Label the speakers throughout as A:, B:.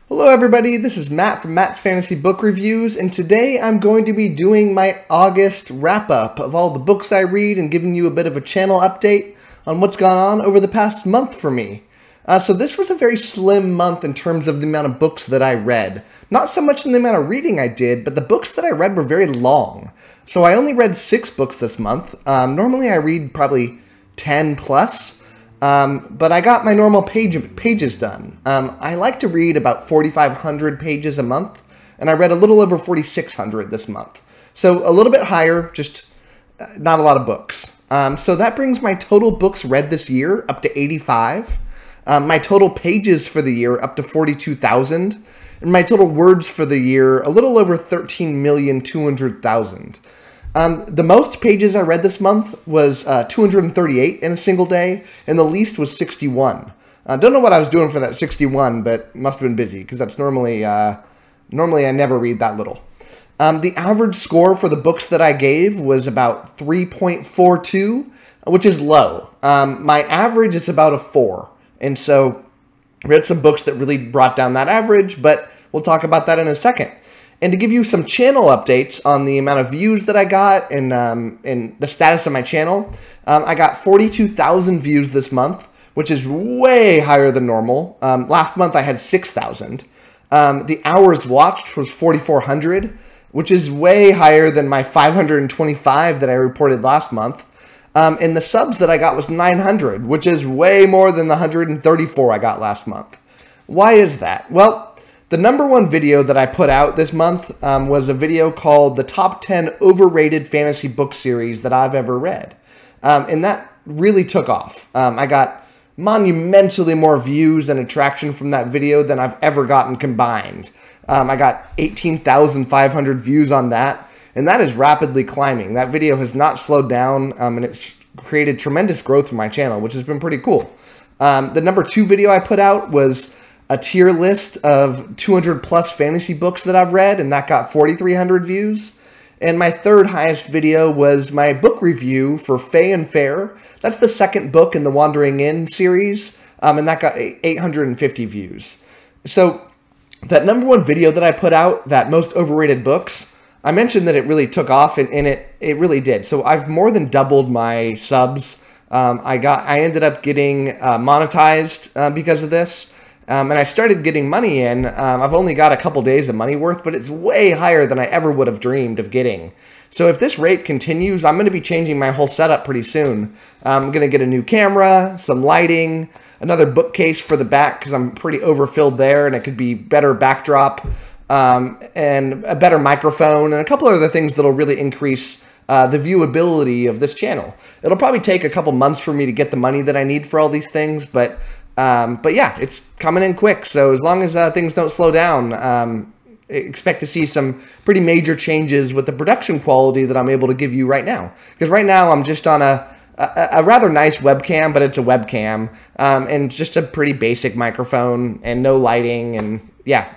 A: Hello everybody, this is Matt from Matt's Fantasy Book Reviews, and today I'm going to be doing my August wrap-up of all the books I read and giving you a bit of a channel update on what's gone on over the past month for me. So this was a very slim month in terms of the amount of books that I read. Not so much in the amount of reading I did, but the books that I read were very long. So I only read 6 books this month. Normally I read probably 10 plus. But I got my normal pages done. I like to read about 4,500 pages a month, and I read a little over 4,600 this month. So a little bit higher, just not a lot of books. So that brings my total books read this year up to 85. My total pages for the year up to 42,000. And my total words for the year a little over 13,200,000. The most pages I read this month was 238 in a single day, and the least was 61. Don't know what I was doing for that 61, but must have been busy, because that's normally I never read that little. The average score for the books that I gave was about 3.42, which is low. My average is about a 4, and so I read some books that really brought down that average, but we'll talk about that in a second. And to give you some channel updates on the amount of views that I got and the status of my channel, I got 42,000 views this month, which is way higher than normal. Last month I had 6,000. The hours watched was 4,400, which is way higher than my 525 that I reported last month. And the subs that I got was 900, which is way more than the 134 I got last month. Why is that? Well, the number one video that I put out this month was a video called The Top 10 Overrated Fantasy Book Series That I've Ever Read. And that really took off. I got monumentally more views and attraction from that video than I've ever gotten combined. I got 18,500 views on that, and that is rapidly climbing. That video has not slowed down, and it's created tremendous growth for my channel, which has been pretty cool. The number 2 video I put out was a tier list of 200 plus fantasy books that I've read, and that got 4,300 views. And my third highest video was my book review for Fae and Fare. That's the second book in the Wandering Inn series, and that got 850 views. So that number 1 video that I put out, that most overrated books, I mentioned that it really took off, and it really did. So I've more than doubled my subs. I ended up getting monetized because of this. And I started getting money in. I've only got a couple days of money worth, but it's way higher than I ever would have dreamed of getting. So if this rate continues, I'm going to be changing my whole setup pretty soon. I'm going to get a new camera, some lighting, another bookcase for the back because I'm pretty overfilled there, and it could be better backdrop, and a better microphone, and a couple other things that'll really increase the viewability of this channel. It'll probably take a couple months for me to get the money that I need for all these things, but yeah, it's coming in quick. So as long as things don't slow down, expect to see some pretty major changes with the production quality that I'm able to give you right now. Because right now I'm just on a rather nice webcam, but it's a webcam, and just a pretty basic microphone and no lighting. And yeah,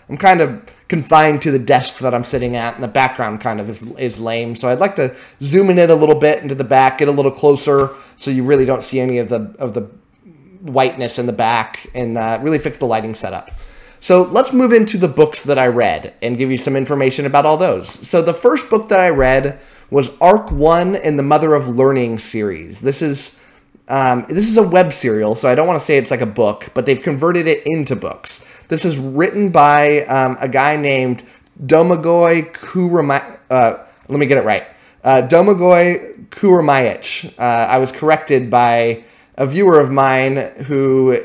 A: I'm kind of confined to the desk that I'm sitting at, and the background kind of is lame. So I'd like to zoom in it a little bit into the back, get a little closer, so you really don't see any of the whiteness in the back, and really fix the lighting setup. So let's move into the books that I read and give you some information about all those. So the first book that I read was Arc 1 in the Mother of Learning series. This is a web serial, so I don't want to say it's like a book, but they've converted it into books. This is written by a guy named Domagoj Kuramajic. Let me get it right. Domagoj Kuramajic. I was corrected by a viewer of mine who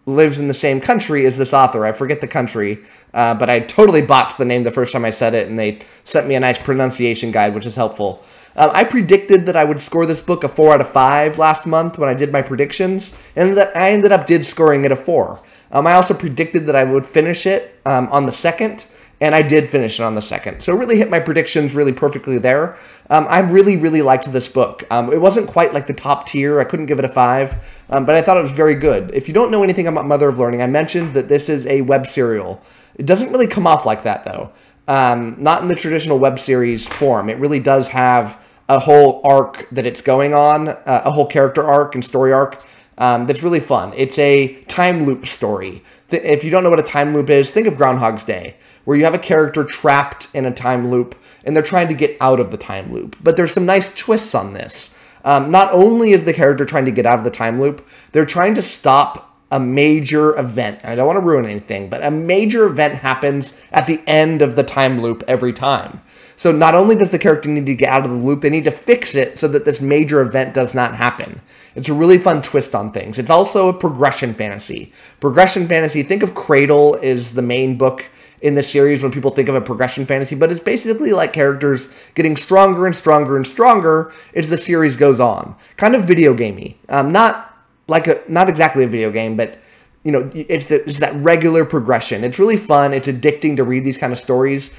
A: lives in the same country as this author. I forget the country, but I totally botched the name the first time I said it, and they sent me a nice pronunciation guide, which is helpful. I predicted that I would score this book a 4 out of 5 last month when I did my predictions, and that I ended up scoring it a 4. I also predicted that I would finish it on the 2nd, and I did finish it on the 2nd. So it really hit my predictions really perfectly there. I really, really liked this book. It wasn't quite like the top tier. I couldn't give it a 5, but I thought it was very good. If you don't know anything about Mother of Learning, I mentioned that this is a web serial. It doesn't really come off like that, though. Not in the traditional web series form. It really does have a whole arc that it's going on, a whole character arc and story arc that's really fun. It's a time loop story. If you don't know what a time loop is, think of Groundhog's Day, where you have a character trapped in a time loop and they're trying to get out of the time loop. But there's some nice twists on this. Not only is the character trying to get out of the time loop, they're trying to stop a major event. I don't want to ruin anything, but a major event happens at the end of the time loop every time. So not only does the character need to get out of the loop, they need to fix it so that this major event does not happen. It's a really fun twist on things. It's also a progression fantasy. Progression fantasy, think of Cradle is the main book in the series when people think of a progression fantasy, but it's basically like characters getting stronger and stronger and stronger as the series goes on. Kind of video gamey. Not exactly a video game, but you know, it's that regular progression. It's really fun. It's addicting to read these kind of stories.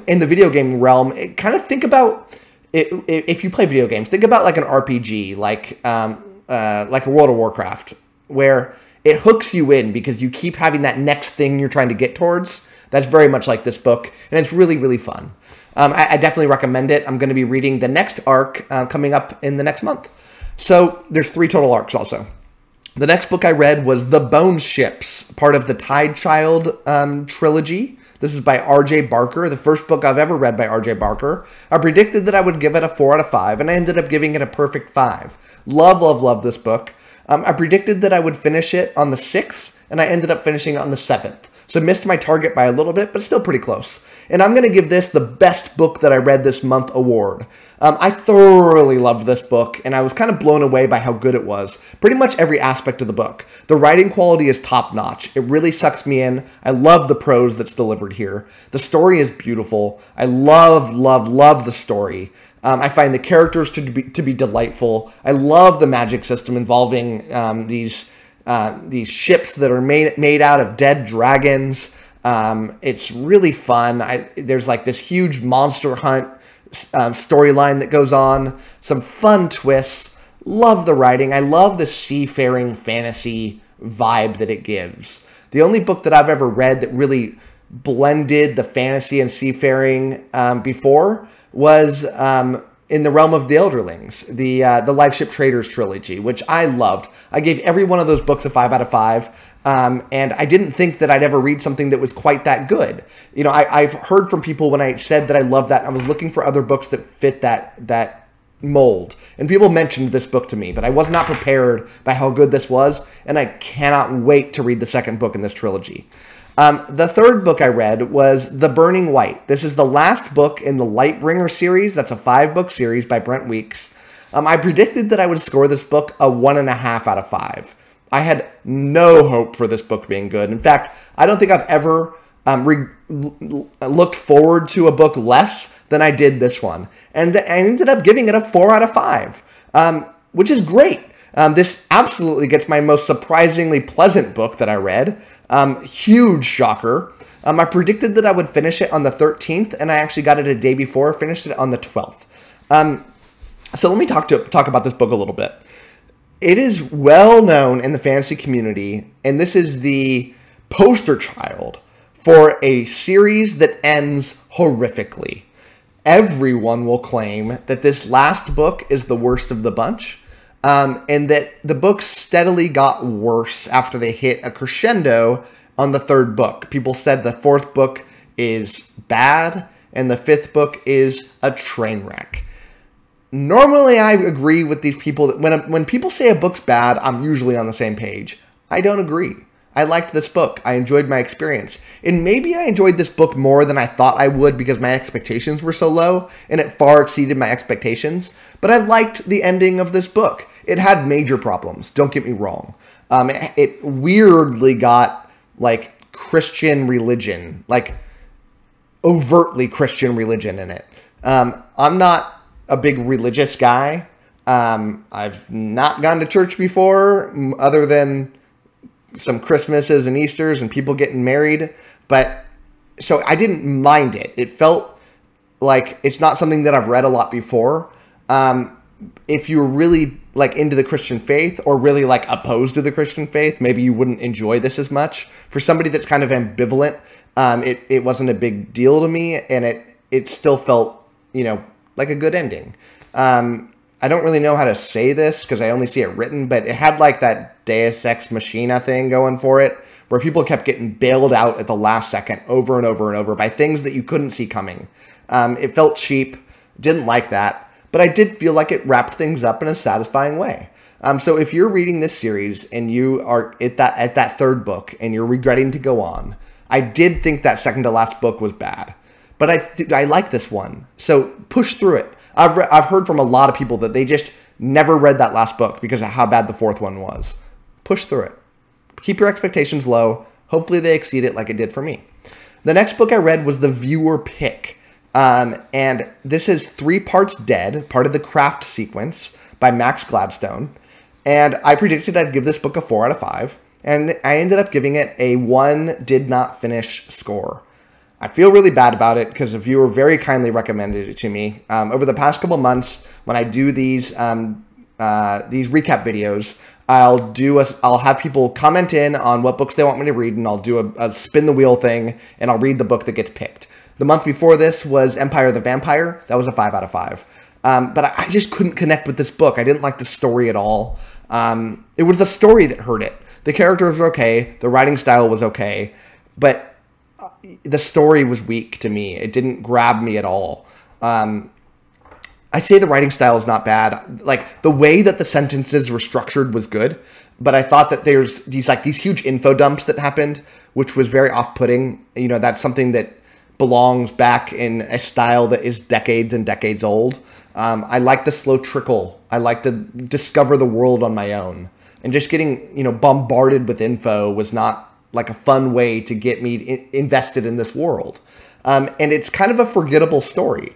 A: In the video game realm, kind of think about it, if you play video games, think about like an RPG, like a World of Warcraft, where it hooks you in because you keep having that next thing you're trying to get towards. That's very much like this book, and it's really, really fun. I definitely recommend it. I'm going to be reading the next arc coming up in the next month. So there's 3 total arcs also. The next book I read was The Bone Ships, part of the Tide Child trilogy. This is by R.J. Barker, the first book I've ever read by R.J. Barker. I predicted that I would give it a 4 out of 5, and I ended up giving it a perfect 5. Love, love, love this book. I predicted that I would finish it on the 6th, and I ended up finishing it on the 7th. So missed my target by a little bit, but still pretty close. And I'm going to give this the best book that I read this month award. I thoroughly loved this book, and I was kind of blown away by how good it was. Pretty much every aspect of the book. The writing quality is top-notch. It really sucks me in. I love the prose that's delivered here. The story is beautiful. I love, love, love the story. I find the characters to be delightful. I love the magic system involving these ships that are made out of dead dragons. It's really fun. There's like this huge monster hunt storyline that goes on. Some fun twists. Love the writing. I love the seafaring fantasy vibe that it gives. The only book that I've ever read that really blended the fantasy and seafaring before was in the realm of the Elderlings, the Life Ship Traders trilogy, which I loved. I gave every one of those books a 5 out of 5. And I didn't think that I'd ever read something that was quite that good. You know, I've heard from people when I said that I loved that, I was looking for other books that fit that mold. And people mentioned this book to me, but I was not prepared by how good this was, and I cannot wait to read the second book in this trilogy. The third book I read was The Burning White. This is the last book in the Lightbringer series. That's a 5-book series by Brent Weeks. I predicted that I would score this book a 1.5 out of 5. I had no hope for this book being good. In fact, I don't think I've ever looked forward to a book less than I did this one. And I ended up giving it a 4 out of 5, which is great. This absolutely gets my most surprisingly pleasant book that I read. Huge shocker. I predicted that I would finish it on the 13th, and I actually got it a day before, finished it on the 12th. So let me talk about this book a little bit. It is well known in the fantasy community, and this is the poster child for a series that ends horrifically. Everyone will claim that this last book is the worst of the bunch, and that the books steadily got worse after they hit a crescendo on the 3rd book. People said the 4th book is bad, and the 5th book is a train wreck. Normally, I agree with these people that when people say a book's bad, I'm usually on the same page. I don't agree. I liked this book. I enjoyed my experience. And maybe I enjoyed this book more than I thought I would because my expectations were so low, and it far exceeded my expectations. But I liked the ending of this book. It had major problems, don't get me wrong. It weirdly got, like, Christian religion, like, overtly Christian religion in it. I'm not a big religious guy. I've not gone to church before, other than some Christmases and Easters and people getting married. But so I didn't mind it. It felt like it's not something that I've read a lot before. If you're really like into the Christian faith or really like opposed to the Christian faith, maybe you wouldn't enjoy this as much. For somebody that's kind of ambivalent, it wasn't a big deal to me, and it still felt, you know, like a good ending. I don't really know how to say this because I only see it written, but it had like that Deus Ex Machina thing going for it, where people kept getting bailed out at the last second over and over and over by things that you couldn't see coming. It felt cheap, didn't like that, but I did feel like it wrapped things up in a satisfying way. So if you're reading this series and you are at that third book and you're regretting to go on, I did think that second to last book was bad, but I like this one. So push through it. I've heard from a lot of people that they just never read that last book because of how bad the fourth one was. Push through it. Keep your expectations low. Hopefully they exceed it like it did for me. The next book I read was The Viewer Pick. And this is 3 parts Dead, part of the Craft sequence by Max Gladstone. And I predicted I'd give this book a 4 out of 5. And I ended up giving it a 1 did not finish score. I feel really bad about it because a viewer very kindly recommended it to me. Over the past couple months, when I do these recap videos, I'll have people comment in on what books they want me to read, and I'll do a spin the wheel thing, and I'll read the book that gets picked. The month before this was Empire the Vampire. That was a 5 out of 5. But I just couldn't connect with this book. I didn't like the story at all. It was the story that hurt it. The characters were okay. The writing style was okay. But the story was weak to me. It didn't grab me at all. I say the writing style is not bad. Like, the way that the sentences were structured was good. But I thought that there's these huge info dumps that happened, which was very off-putting. You know, that's something that belongs back in a style that is decades and decades old. I like the slow trickle. I like to discover the world on my own. And just getting, bombarded with info was not like a fun way to get me invested in this world. And it's kind of a forgettable story.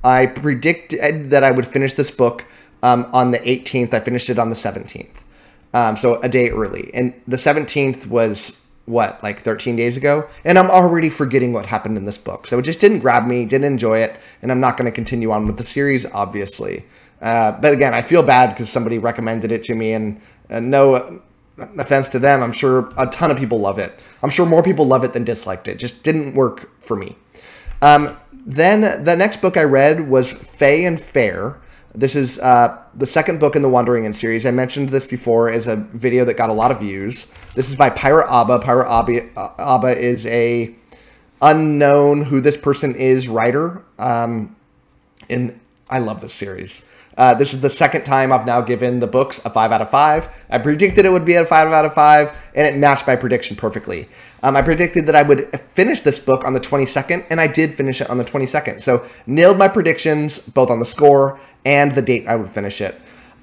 A: I predicted that I would finish this book on the 18th. I finished it on the 17th. So a day early. And the 17th was, like 13 days ago? And I'm already forgetting what happened in this book. So it just didn't grab me, didn't enjoy it, and I'm not going to continue on with the series, obviously. But again, I feel bad because somebody recommended it to me, and no offense to them, I'm sure a ton of people love it. I'm sure more people love it than disliked it. Just didn't work for me. Then the next book I read was Fae and Fare. This is the second book in the Wandering In series. I mentioned this before as a video that got a lot of views. This is by Pirate Abba. Pirate Abba is a unknown who this person is writer. And I love this series. This is the second time I've now given the books a 5 out of 5. I predicted it would be a 5 out of 5, and it matched my prediction perfectly. I predicted that I would finish this book on the 22nd, and I did finish it on the 22nd. So nailed my predictions, both on the score and the date I would finish it.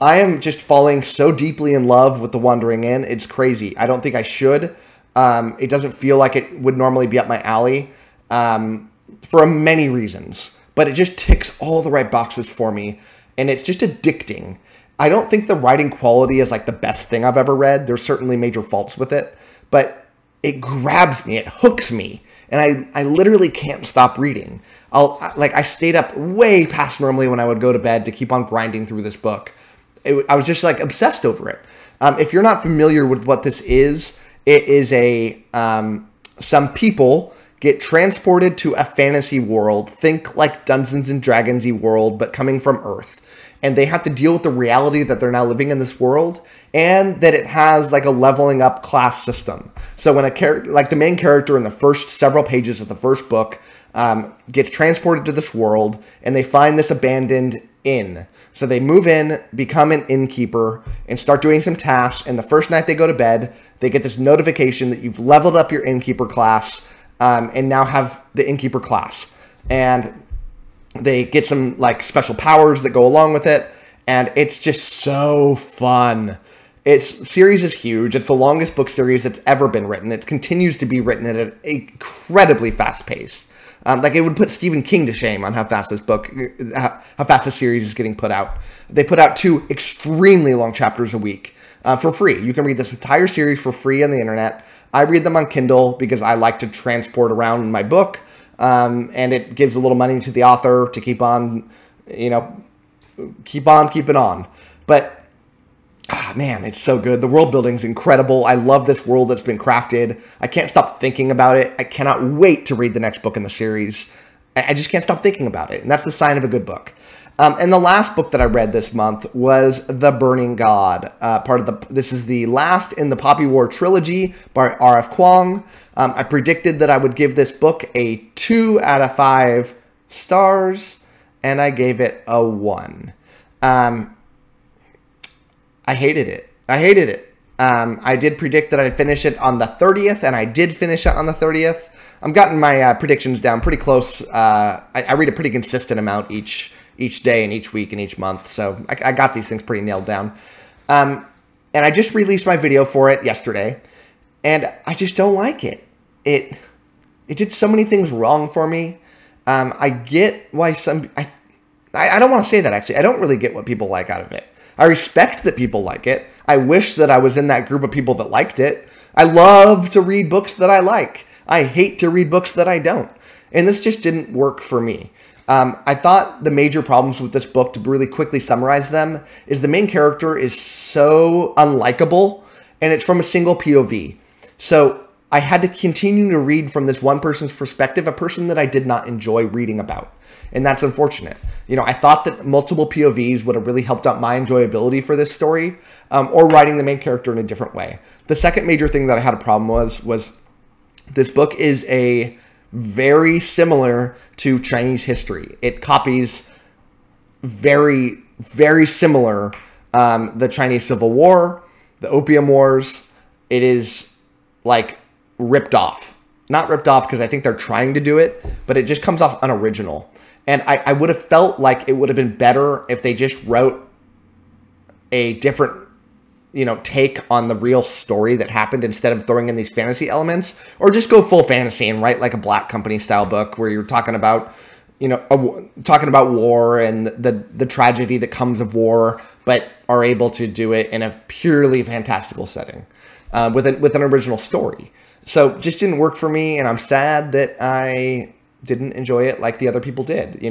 A: I am just falling so deeply in love with The Wandering In. It's crazy. I don't think I should. It doesn't feel like it would normally be up my alley for many reasons. But it just ticks all the right boxes for me. And it's just addicting. I don't think the writing quality is like the best thing I've ever read. There's certainly major faults with it. But it grabs me. It hooks me. And I literally can't stop reading. I stayed up way past normally when I would go to bed to keep on grinding through this book. I was just like obsessed over it. If you're not familiar with what this is, it is some people get transported to a fantasy world. Think like Dungeons and Dragons-y world, but coming from Earth. And they have to deal with the reality that they're now living in this world, and that it has like a leveling up class system. So when the main character in the first several pages of the first book gets transported to this world, and they find this abandoned inn. So they move in, become an innkeeper, and start doing some tasks. And the first night they go to bed, they get this notification that you've leveled up your innkeeper class, and now have the innkeeper class. And they get some like special powers that go along with it, and it's just so fun. Its series is huge. It's the longest book series that's ever been written. It continues to be written at an incredibly fast pace. It would put Stephen King to shame on how fast this series is getting put out. They put out 2 extremely long chapters a week for free. You can read this entire series for free on the internet. I read them on Kindle because I like to transport around my book. And it gives a little money to the author to keep on, keeping on. But, man, it's so good. The world building's incredible. I love this world that's been crafted. I can't stop thinking about it. I cannot wait to read the next book in the series. I just can't stop thinking about it. And that's the sign of a good book. And the last book that I read this month was The Burning God. This is the last in the Poppy War trilogy by R.F. Kuang. I predicted that I would give this book a 2 out of 5 stars, and I gave it a 1. I hated it. I did predict that I'd finish it on the 30th, and I did finish it on the 30th. I'm gotten my predictions down pretty close. I read a pretty consistent amount each day and each week and each month, so I got these things pretty nailed down. And I just released my video for it yesterday, and I just don't like it. It did so many things wrong for me. I get why I don't want to say that, actually. I don't really get what people like out of it. I respect that people like it. I wish that I was in that group of people that liked it. I love to read books that I like. I hate to read books that I don't. And this just didn't work for me. I thought the major problems with this book, to really quickly summarize them, is the main character is so unlikable, and it's from a single POV. So I had to continue to read from this one person's perspective, a person that I did not enjoy reading about. And that's unfortunate. I thought that multiple POVs would have really helped out my enjoyability for this story, or writing the main character in a different way. The second major thing that I had a problem was this book is very similar to Chinese history. It copies very, very similar the Chinese Civil War, the Opium Wars. It is like ripped off. Not ripped off because I think they're trying to do it, but it just comes off unoriginal. And I would have felt like it would have been better if they just wrote a different take on the real story that happened instead of throwing in these fantasy elements, or just go full fantasy and write like a Black Company style book where you're talking about, talking about war and the tragedy that comes of war, but are able to do it in a purely fantastical setting, with an original story. So just didn't work for me. And I'm sad that I didn't enjoy it like the other people did.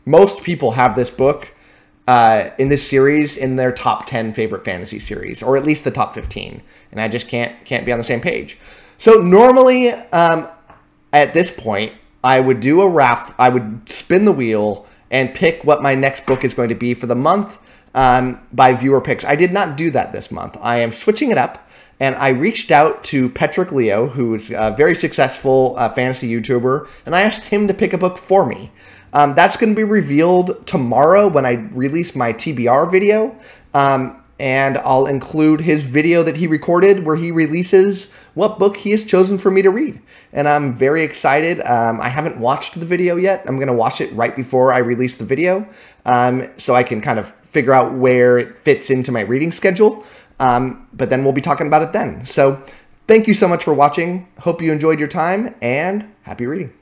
A: Most people have this book, in this series in their top 10 favorite fantasy series, or at least the top 15. And I just can't be on the same page. So normally, at this point, I would do a I would spin the wheel and pick what my next book is going to be for the month, by viewer picks. I did not do that this month. I am switching it up, and I reached out to Petrick Leo, who is a very successful fantasy YouTuber, and I asked him to pick a book for me. That's going to be revealed tomorrow when I release my TBR video, and I'll include his video that he recorded where he releases what book he has chosen for me to read. And I'm very excited. I haven't watched the video yet. I'm going to watch it right before I release the video, so I can kind of figure out where it fits into my reading schedule. But then we'll be talking about it then. So thank you so much for watching. Hope you enjoyed your time, and happy reading.